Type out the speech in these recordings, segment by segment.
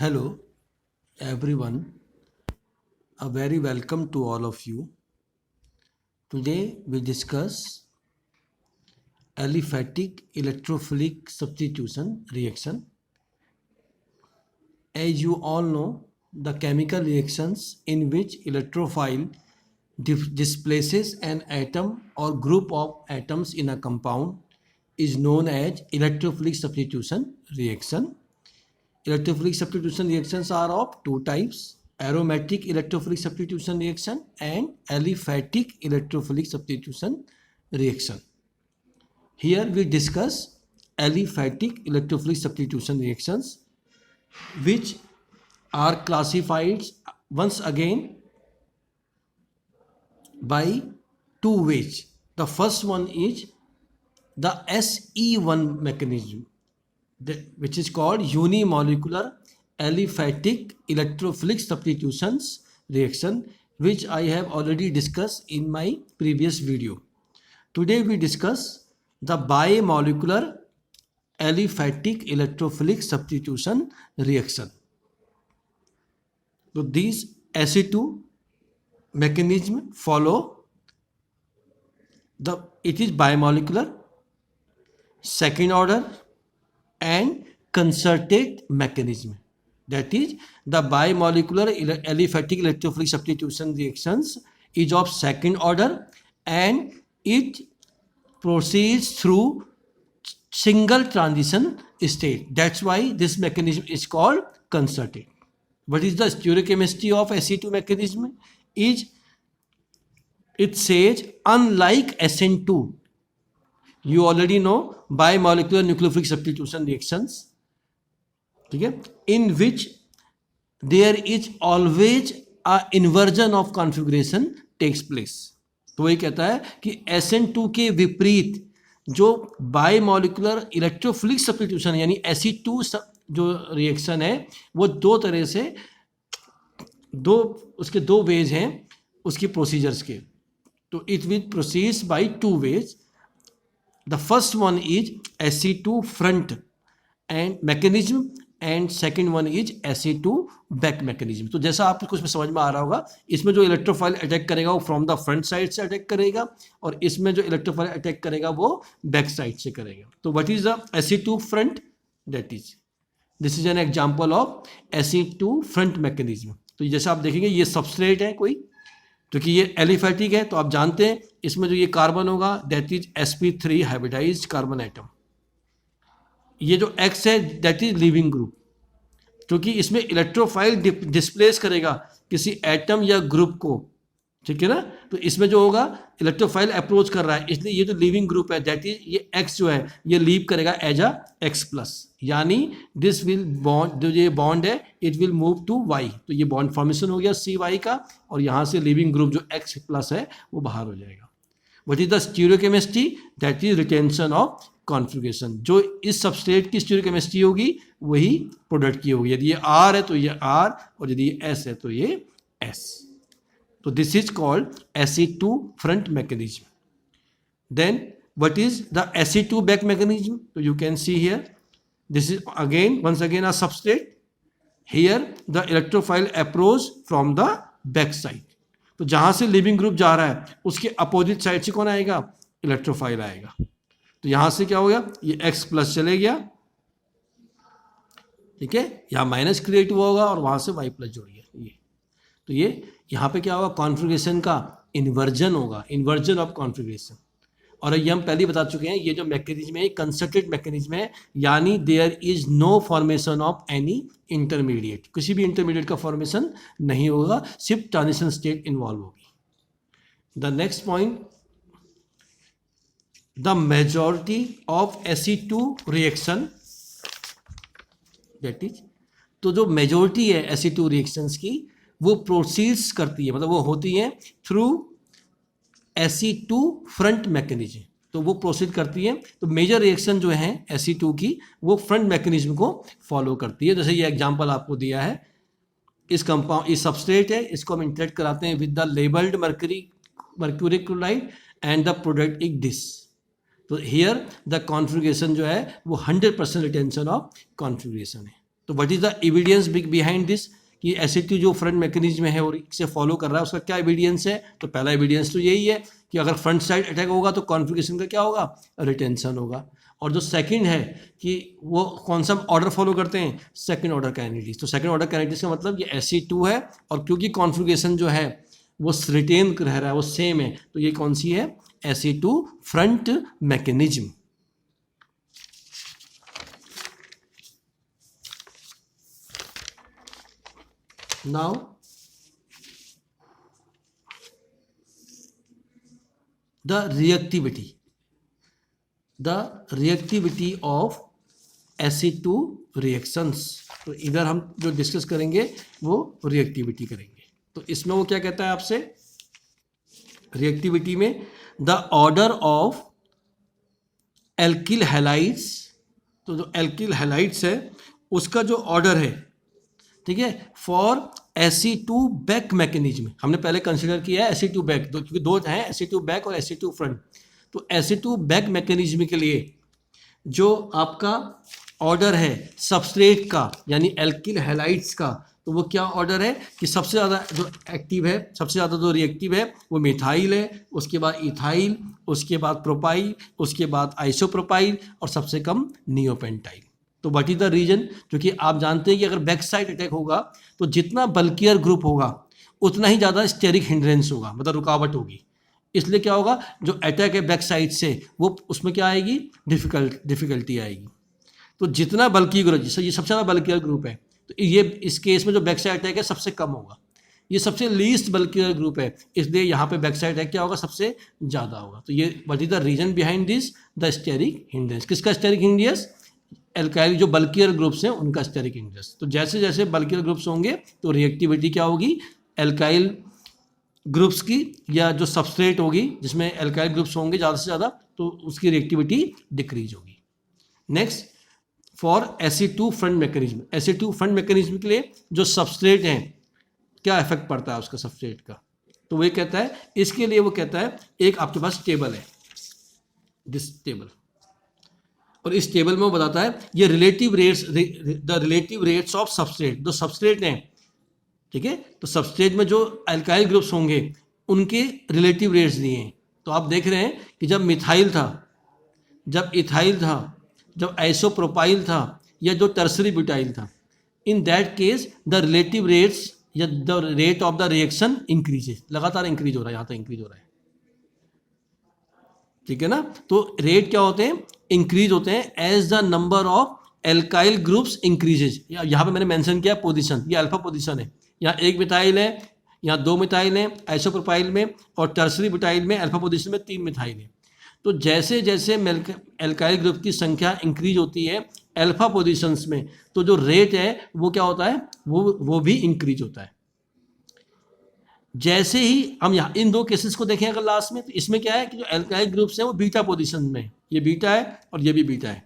Hello, everyone. A very welcome to all of you. Today we discuss aliphatic electrophilic substitution reaction. As you all know, the chemical reactions in which electrophile displaces an atom or group of atoms in a compound is known as electrophilic substitution reaction. Electrophilic substitution reactions are of two types: aromatic electrophilic substitution reaction and aliphatic electrophilic substitution reaction. Here we discuss aliphatic electrophilic substitution reactions, which are classified once again by two ways. The first one is the SE1 mechanism, which is called unimolecular aliphatic electrophilic substitutions reaction, which I have already discussed in my previous video. Today we discuss the bimolecular aliphatic electrophilic substitution reaction. So these SE2 mechanism follow it is bimolecular, second order and concerted mechanism. That is, the bimolecular aliphatic electrophilic substitution reactions is of second order and it proceeds through single transition state. That's why this mechanism is called concerted. What is the stereochemistry of SE2 mechanism? It says, unlike SN2, you already know bimolecular nucleophilic substitution reactions, okay, in which there is always a inversion of configuration takes place. तो वही कहता है कि SN2 के विपरीत जो biomolecular electrophilic substitution यानी SE2 जो रिएक्शन है वो दो तरह से उसके दो वेज हैं उसकी प्रोसीजर्स के. तो it will proceeds by two ways. The first one is SE2 front and mechanism and second one is SE2 back mechanism. तो जैसा आपको कुछ समझ में आ रहा होगा, इसमें जो इलेक्ट्रोफाइल अटैक करेगा वो फ्रॉम द फ्रंट साइड से अटैक करेगा और इसमें जो इलेक्ट्रोफाइल अटैक करेगा वो बैक साइड से करेगा. तो what is the SE2 front? This is an example of SE2 front mechanism. तो जैसा आप देखेंगे ये सबस्ट्रेट है कोई, क्योंकि ये एलिफैटिक है तो आप जानते हैं इसमें जो ये कार्बन होगा that is sp3 hybridised carbon atom. ये जो X है दैट इज लीविंग ग्रुप, क्योंकि इसमें इलेक्ट्रोफाइल डिस्प्लेस करेगा किसी एटम या ग्रुप को, ठीक है ना. तो इसमें जो होगा इलेक्ट्रोफाइल अप्रोच कर रहा है, इसलिए ये जो लीविंग ग्रुप है दैट इज ये X जो है ये लीव करेगा एज अ X+, यानी दिस विल बॉन्ड, जो ये बॉन्ड है it will move to Y. तो ये बॉन्ड फॉर्मेशन हो गया CY का और यहाँ से लीविंग ग्रुप जो X+ है वो बाहर हो जाएगा. What is the stereochemistry? That is retention of configuration. जो इस सबस्ट्रेट की स्टीरियोकेमिस्ट्री होगी वही प्रोडक्ट की होगी. यदि ये R है तो ये R और यदि ये S है तो ये S. तो this is called SE2 front mechanism. Then what is the SE2 back mechanism? So you can see here, this is once again a substrate. Here the electrophile approach from the back side. तो जहां से leaving group जा रहा है उसके opposite side से कौन आएगा? इलेक्ट्रोफाइल आएगा. तो यहां से क्या हो गया? ये X+ चले गया, ठीक है, यहाँ माइनस क्रिएट हुआ होगा और वहां से Y+ जुड़ गया. ये तो ये यहाँ पे क्या होगा? कॉन्फ़िगरेशन का इन्वर्जन होगा, इन्वर्जन ऑफ कॉन्फ़िगरेशन. और ये हम पहले ही बता चुके हैं, ये जो मैकेनिज्म है कंसर्टेड मैकेनिज्म है, यानी there is no formation of any intermediate. किसी भी इंटरमीडिएट का फॉर्मेशन नहीं होगा, सिर्फ ट्रांजिशन स्टेट इन्वॉल्व होगी. The next point, the majority of SE2 reaction that is, तो जो मेजॉरिटी है SE2 रिएक्शंस की वो प्रोसीड्स करती है, मतलब वो होती है थ्रू SE2 फ्रंट मैकेनिज्म. तो वो प्रोसीड करती है. तो मेजर रिएक्शन जो है SE2 की वो फ्रंट मैकेनिज्म को फॉलो करती है. जैसे ये एग्जांपल आपको दिया है, इस कंपाउंड, इस सबस्ट्रेट है, इसको हम इंटरेक्ट कराते हैं with the labelled mercury chloride and the product is this. तो हियर द कॉन्फ़िगरेशन जो है वो 100% रिटेंशन ऑफ कॉन्फ़िगरेशन है. तो what is the evidence behind this कि SE2 जो फ्रंट मैकेनिज्म है और इसे फॉलो कर रहा है, उसका क्या एविडेंस है? तो पहला एविडेंस तो यही है कि अगर फ्रंट साइड अटैक होगा तो कॉन्फ़िगरेशन का क्या होगा? रिटेंशन होगा। और जो सेकंड है कि वो कौन सा ऑर्डर फॉलो करते हैं? Second order kinetics. तो सेकंड ऑर्डर काइनेटिक्स का मतलब ये SE2 है, और क्योंकि कॉन्फ़िगरेशन जो है वो रिटेन रह रहा है, वो सेम है, तो ये कौन सी है? SE2 front mechanism. Now the reactivity of SE2 reactions। तो इधर हम जो डिस्कस करेंगे वो रिएक्टिविटी करेंगे। तो इसमें वो क्या कहता है आपसे? रिएक्टिविटी में the order of alkyl halides. तो जो एल्किल हैलाइड्स है उसका जो ऑर्डर है, ठीक है, फॉर SE2 बैक मैकेनिज्म। हमने पहले कंसिडर किया है SE2 बैक, क्योंकि दो हैं, SE2 बैक और SE2 फ्रंट। तो SE2 बैक मैकेनिज्म के लिए जो आपका ऑर्डर है सबस्ट्रेट का, यानी एल्किल हैलाइड्स का, तो वो क्या ऑर्डर है कि सबसे ज़्यादा जो एक्टिव है, सबसे ज़्यादा जो रिएक्टिव है वो मिथाइल है, उसके बाद इथाइल, उसके बाद प्रोपाइल, उसके बाद आइसोप्रोपाइल, और सबसे कम नियोपेंटाइल। तो व्हाट इज द रीजन? क्योंकि आप जानते हैं कि अगर बैक साइड अटैक होगा तो जितना बल्कियर ग्रुप होगा उतना ही ज़्यादा स्टेरिक हिंड्रेंस होगा, मतलब रुकावट होगी। इसलिए क्या होगा, जो अटैक है बैक साइड से वो उसमें क्या आएगी? डिफिकल्टी आएगी। तो जितना बल्कि ग्रुप, जैसे ये सबसे ज़्यादा बल्कियर ग्रुप है, तो ये इस केस में जो बैक साइड अटैक है सबसे कम होगा। ये सबसे लीस्ट बल्कियर ग्रुप है, इसलिए यहाँ पे बैक साइड अटैक क्या होगा? सबसे ज़्यादा होगा। तो ये what is the reason behind this? The steric hindrance. किसका स्टेरिक हिंड्रेंस? एल्काइल जो बल्कियर ग्रुप्स हैं उनका स्टेरिक हिंड्रेंस। तो जैसे जैसे बल्कियर ग्रुप्स होंगे तो रिएक्टिविटी क्या होगी? एल्काइल ग्रुप्स की, या जो सबस्ट्रेट होगी जिसमें एल्काइल ग्रुप्स होंगे ज़्यादा से ज़्यादा, तो उसकी रिएक्टिविटी डिक्रीज होगी। Next, for SE2 front mechanism. SE2 front mechanism के लिए जो सबस्ट्रेट हैं, क्या इफेक्ट पड़ता है उसका सबस्ट्रेट का? तो वो कहता है, इसके लिए वो कहता है एक आपके पास टेबल है, दिस टेबल, और इस टेबल में वो बताता है ये रिलेटिव रेट्स ऑफ सबस्ट्रेट। जो सबस्ट्रेट हैं, ठीक है, तो सबस्ट्रेट में जो अल्काइल ग्रुप्स होंगे उनके रिलेटिव रेट्स दिए हैं। तो आप देख रहे हैं कि जब मिथाइल था, जब इथाइल था, जब आइसोप्रोपाइल था, या जो टर्सरी ब्यूटाइल था, in that case the relative rates या the rate of the reaction increases, लगातार इंक्रीज हो रहा है, यहाँ तक इंक्रीज हो रहा है, ठीक है ना। तो रेट क्या होते हैं? इंक्रीज होते हैं as the number of alkyl groups increases. यहाँ पे मैंने मेंशन किया पोजीशन, ये अल्फा पोजीशन है, यहाँ एक मिथाइल है, यहाँ दो मिथाइल है आइसोप्रोपाइल में, और टर्सरी ब्यूटाइल में अल्फा पोजीशन में 3 मिथाइल है। तो जैसे जैसे एल्काइल ग्रुप की संख्या इंक्रीज होती है अल्फा पोजीशंस में, तो जो रेट है वो क्या होता है? वो भी इंक्रीज होता है। जैसे ही हम यहाँ इन दो केसेस को देखें अगर लास्ट में, तो इसमें क्या है कि जो एल्काइल ग्रुप्स हैं वो बीटा पोजीशन में, ये बीटा है और ये भी बीटा है।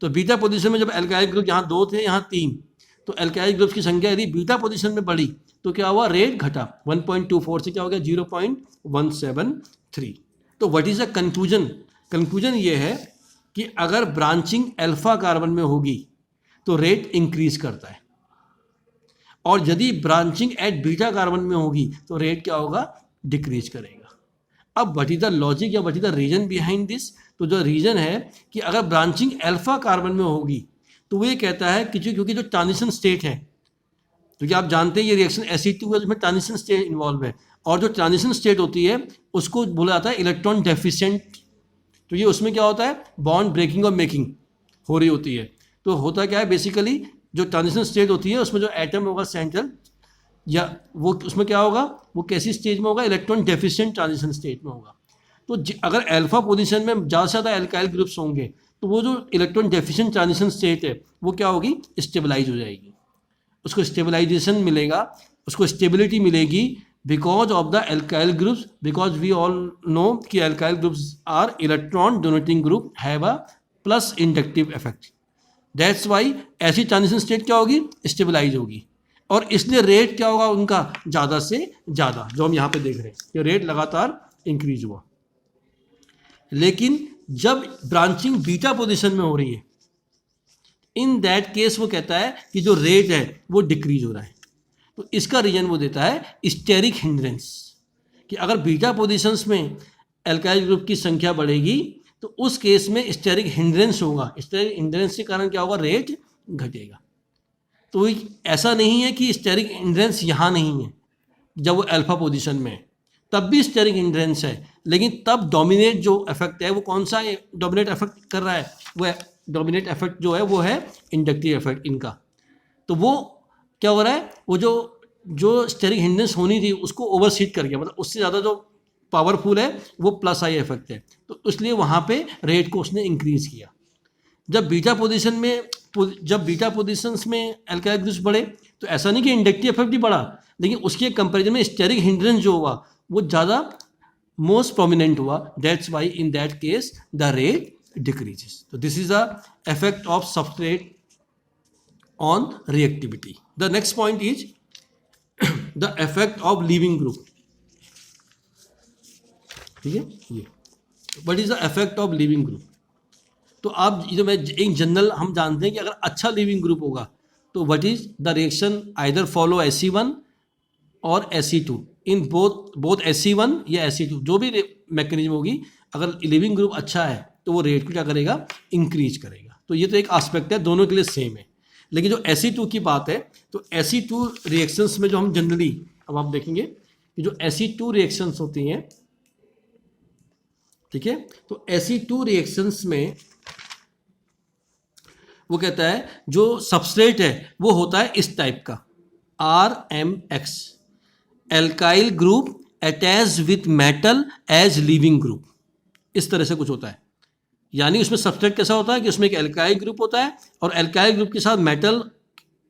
तो बीटा पोजीशन में जब एल्काइल ग्रुप यहाँ 2 थे, यहाँ 3, तो एल्काइल ग्रुप्स की संख्या यदि बीटा पोजीशन में बढ़ी तो क्या हुआ? रेट घटा, 1.24 से क्या हो गया? 0.173। तो what is the conclusion? Conclusion ये है कि अगर ब्रांचिंग अल्फा कार्बन में होगी तो रेट इंक्रीज करता है, और यदि ब्रांचिंग एट बीटा कार्बन में होगी तो रेट क्या होगा? डिक्रीज करेगा। अब व्हाट इज द लॉजिक या what is the reason behind this? तो जो रीजन है कि अगर ब्रांचिंग अल्फा कार्बन में होगी तो वो ये कहता है कि क्योंकि जो ट्रांजिशन स्टेट है, क्योंकि आप जानते हैं ये रिएक्शन SE2 है जिसमें ट्रांजिशन स्टेट इन्वॉल्व है, और जो ट्रांजिशन स्टेट होती है उसको बोला जाता है इलेक्ट्रॉन डेफिशिएंट। तो ये उसमें क्या होता है? बॉन्ड ब्रेकिंग और मेकिंग हो रही होती है। तो होता क्या है बेसिकली, जो ट्रांजिशन स्टेट होती है उसमें जो एटम होगा सेंट्रल, या वो उसमें क्या होगा? वो कैसी स्टेज में होगा? इलेक्ट्रॉन डेफिशिएंट ट्रांजिशन स्टेट में होगा। तो अगर अल्फा पोजीशन में ज़्यादा से ज़्यादा एल्काइल ग्रुप्स होंगे तो वो जो इलेक्ट्रॉन डेफिशिएंट ट्रांजिशन स्टेट है वो क्या होगी? स्टेबलाइज हो जाएगी, उसको स्टेबलाइजेशन मिलेगा, उसको स्टेबिलिटी मिलेगी because of the alkyl groups. Because we all know कि alkyl groups are electron donating group, have a plus inductive effect. That's why ऐसी ट्रांजिशन स्टेट क्या होगी? स्टेबलाइज होगी, और इसलिए रेट क्या होगा उनका? ज़्यादा से ज़्यादा, जो हम यहाँ पे देख रहे हैं कि रेट लगातार इंक्रीज हुआ। लेकिन जब ब्रांचिंग बीटा पोजीशन में हो रही है, इन दैट केस वो कहता है कि जो रेट है वो डिक्रीज हो रहा है। तो इसका रीजन वो देता है स्टेरिक हिंड्रेंस, कि अगर बीटा पोजीशंस में एल्काइल ग्रुप की संख्या बढ़ेगी तो उस केस में स्टेरिक हिंड्रेंस होगा। स्टेरिक हिंड्रेंस के कारण क्या होगा, रेट घटेगा। तो ऐसा नहीं है कि स्टेरिक हिंड्रेंस यहाँ नहीं है, जब वो अल्फा पोजीशन में है तब भी स्टेरिक हिंड्रेंस है, लेकिन तब डोमिनेट जो इफेक्ट है वो कौन सा डोमिनेट इफेक्ट कर रहा है, वो डोमिनेट इफेक्ट जो है वो है इंडक्टिव इफेक्ट इनका। तो वो क्या हो रहा है, वो जो स्टेरिक हिंड्रेंस होनी थी उसको ओवरसीड कर गया, मतलब उससे ज़्यादा जो पावरफुल है वो प्लस आई इफेक्ट है, तो इसलिए वहाँ पे रेट को उसने इंक्रीज किया। जब बीटा पोजीशंस में एल्काइल ग्रुप्स बढ़े तो ऐसा नहीं कि इंडक्टिव इफेक्ट भी बढ़ा, लेकिन उसके कंपैरिजन में स्टेरिक हिंड्रेंस जो हुआ वो ज़्यादा मोस्ट प्रोमिनेंट हुआ। That's why in that case the rate decreases. तो this is the effect of substrate on reactivity. The next point is the effect of leaving group. ठीक है, ये what is the effect of leaving group. तो आप जो मैं एक general हम जानते हैं कि अगर अच्छा लीविंग ग्रुप होगा तो what is the reaction either follow Ac1 और Ac2 इन बोथ Ac1 या Ac2 जो भी मैकेनिज्म होगी, अगर लिविंग ग्रुप अच्छा है तो वो रेट को क्या करेगा, इंक्रीज करेगा। तो ये तो एक एस्पेक्ट है, दोनों के लिए सेम है। लेकिन जो Ac2 की बात है तो Ac2 रिएक्शंस में जो हम जनरली अब आप देखेंगे कि जो Ac2 रिएक्शंस होती हैं, ठीक है, तो Ac2 रिएक्शंस में वो कहता है जो सबस्ट्रेट है वो होता है इस टाइप का RMX, alkyl group attached with metal as leaving group, इस तरह से कुछ होता है। यानी उसमें सबस्ट्रेट कैसा होता है कि उसमें एक एल्काइल ग्रुप होता है और एल्काइल ग्रुप के साथ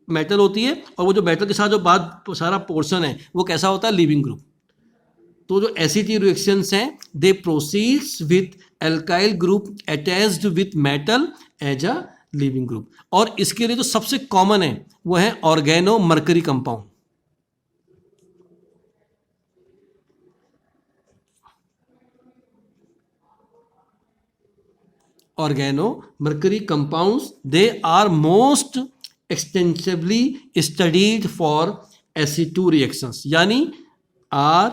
मेटल होती है, और वो जो मेटल के साथ जो बाद सारा पोर्शन है वो कैसा होता है, लिविंग ग्रुप। तो जो Ac2 रिएक्शंस हैं they proceeds with alkyl group attached with metal as a leaving group. और इसके लिए जो सबसे कॉमन है वो है organo mercury compound. Oregano mercury compounds they are most extensively studied for Ac2 reactions, यानी आर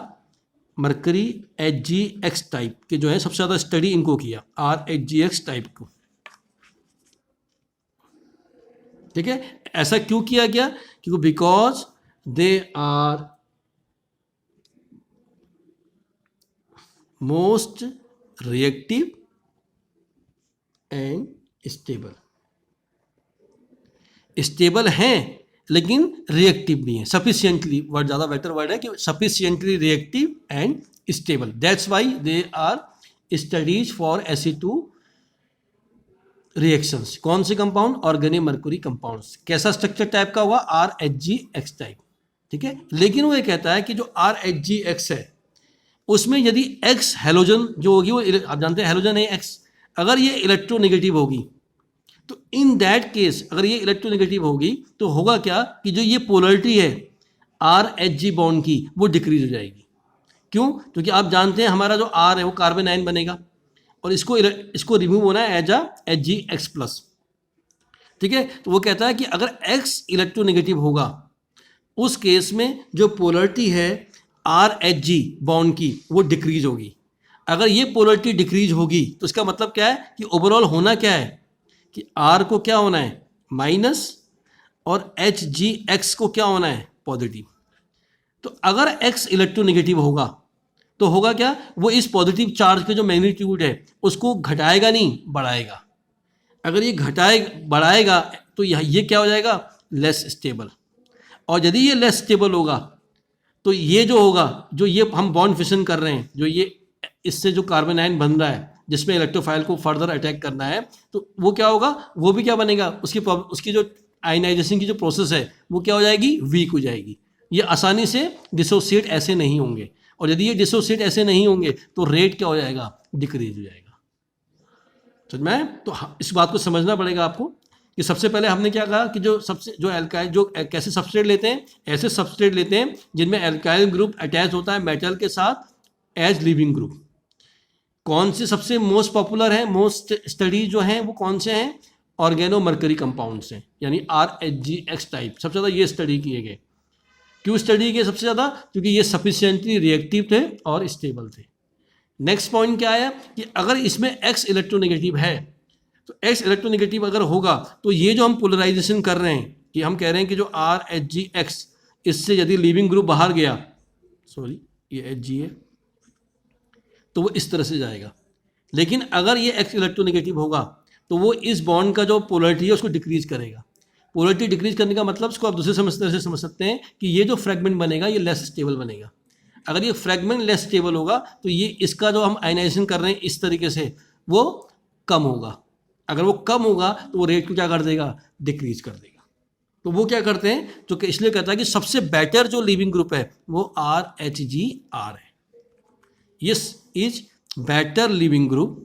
मर्करी HgX टाइप के जो है सबसे ज़्यादा स्टडी इनको किया, RHgX टाइप को। ठीक है, ऐसा क्यों किया गया, क्योंकि because they are most reactive and stable. Stable हैं लेकिन रिएक्टिव भी हैं, सफिशिएंटली वर्ड ज़्यादा बेटर वर्ड है कि sufficiently reactive and stable. That's why they are studies for Ac2 reactions. कौन से कंपाउंड, ऑर्गेनो मर्करी कंपाउंड्स। कैसा स्ट्रक्चर टाइप का हुआ, RHgX टाइप। ठीक है, लेकिन वो ये कहता है कि जो RHgX है उसमें यदि X हेलोजन जो होगी, वो आप जानते हैं हेलोजन है X, अगर ये इलेक्ट्रोनेगेटिव होगी तो इन दैट केस अगर ये इलेक्ट्रोनेगेटिव होगी तो होगा क्या कि जो ये पोलरिटी है RH बॉन्ड की वो डिक्रीज हो जाएगी। क्यों, क्योंकि आप जानते हैं हमारा जो R है वो कार्बन आयन बनेगा और इसको रिमूव होना है एज HgX प्लस। ठीक है, तो वो कहता है कि अगर X इलेक्ट्रोनेगेटिव होगा उस केस में जो पोलरिटी है RH बॉन्ड की वो डिक्रीज होगी। अगर ये पोलरिटी डिक्रीज होगी तो इसका मतलब क्या है कि ओवरऑल होना क्या है कि R को क्या होना है, माइनस, और HgX को क्या होना है, पॉजिटिव। तो अगर X इलेक्ट्रोनेगेटिव होगा तो होगा क्या, वो इस पॉजिटिव चार्ज के जो मैग्नीट्यूड है उसको घटाएगा नहीं, बढ़ाएगा। अगर ये बढ़ाएगा तो ये क्या हो जाएगा, लेस स्टेबल। और यदि ये लेस स्टेबल होगा तो ये जो होगा, जो ये हम बॉन्ड फिशन कर रहे हैं, जो ये इससे जो कार्बन आयन बन रहा है जिसमें इलेक्ट्रोफाइल को फर्दर अटैक करना है, तो वो क्या होगा, वो भी क्या बनेगा, उसकी जो आयनाइजेशन की जो प्रोसेस है वो क्या हो जाएगी, वीक हो जाएगी। ये आसानी से डिसोसिएट ऐसे नहीं होंगे, और यदि ये डिसोसिएट ऐसे नहीं होंगे तो रेट क्या हो जाएगा, डिक्रीज हो जाएगा। समझ में आया? तो इस बात को समझना पड़ेगा आपको कि सबसे पहले हमने क्या कहा कि जो एल्काइल जो कैसे सबस्ट्रेट लेते हैं, ऐसे सबस्ट्रेट लेते हैं जिनमें एल्काइल ग्रुप अटैच होता है मेटल के साथ एज लिविंग ग्रुप। कौन से सबसे मोस्ट पॉपुलर है, मोस्ट स्टडी जो हैं वो कौन से हैं, ऑर्गेनो मर्करी कंपाउंड्स हैं, यानी RHGX टाइप। सबसे ज़्यादा ये स्टडी किए गए। क्यों स्टडी किए सबसे ज़्यादा? क्योंकि ये सफिशिएंटली रिएक्टिव थे और स्टेबल थे। नेक्स्ट पॉइंट क्या है कि अगर इसमें X इलेक्ट्रोनेगेटिव है, तो X इलेक्ट्रोनेगेटिव अगर होगा तो ये जो हम पोलराइजेशन कर रहे हैं, कि हम कह रहे हैं कि जो RHGX, इससे यदि लीविंग ग्रुप बाहर गया, सॉरी ये Hg है, तो वो इस तरह से जाएगा। लेकिन अगर ये X इलेक्ट्रोनेगेटिव होगा तो वो इस बॉन्ड का जो पोलरिटी है उसको डिक्रीज करेगा। पोलरिटी डिक्रीज करने का मतलब इसको आप दूसरे तरह से समझ सकते हैं कि ये जो फ्रेगमेंट बनेगा ये लेस स्टेबल बनेगा। अगर ये फ्रेगमेंट लेस स्टेबल होगा तो ये इसका जो हम आयनाइजेशन कर रहे हैं इस तरीके से वो कम होगा। अगर वो कम होगा तो वो रेट को क्या कर देगा? डिक्रीज कर देगा। तो वो क्या करते हैं, जो कि इसलिए कहता है कि सबसे बेटर जो लिविंग ग्रुप है वो RHGR है। This is better living group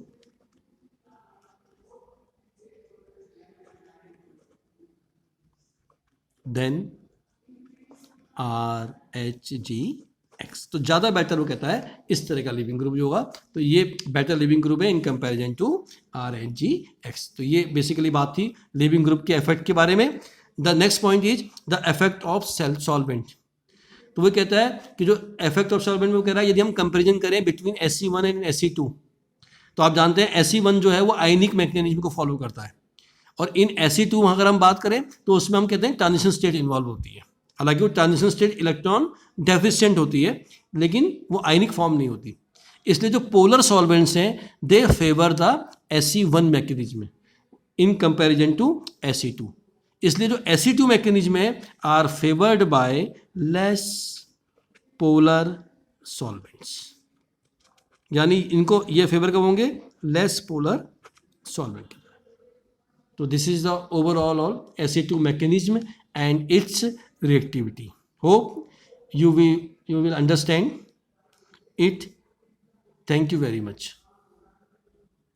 than RHGX। तो ज़्यादा बेटर वो कहता है इस तरह का लिविंग ग्रुप जो होगा, तो ये बेटर लिविंग ग्रुप है इन कंपैरिजन टू RHGX। तो ये बेसिकली बात थी लिविंग ग्रुप के इफेक्ट के बारे में। The next point is the effect of solvent. तो वो कहता है कि जो इफेक्ट ऑफ सॉल्वेंट में वो कह रहा है, यदि हम कंपैरिजन करें बिटवीन SE1 एंड SE2, तो आप जानते हैं SE1 जो है वो आयनिक मैकेनिज्म को फॉलो करता है, और इन SE2 अगर हम बात करें तो उसमें हम कहते हैं ट्रांजिशन स्टेट इन्वॉल्व होती है। हालांकि वो ट्रांजिशन स्टेट इलेक्ट्रॉन डेफिशिएंट होती है, लेकिन वो आयनिक फॉर्म नहीं होती। इसलिए जो पोलर सॉल्वेंट्स हैं they favour the SE1 mechanism in comparison to SE2। इसलिए जो SE2 मैकेनिज्म है are favoured by less polar solvents, यानी इनको ये फेवर कब होंगे? Less polar solvent. तो this is the overall on SE2 mechanism and its reactivity. Hope you will understand it. Thank you very much.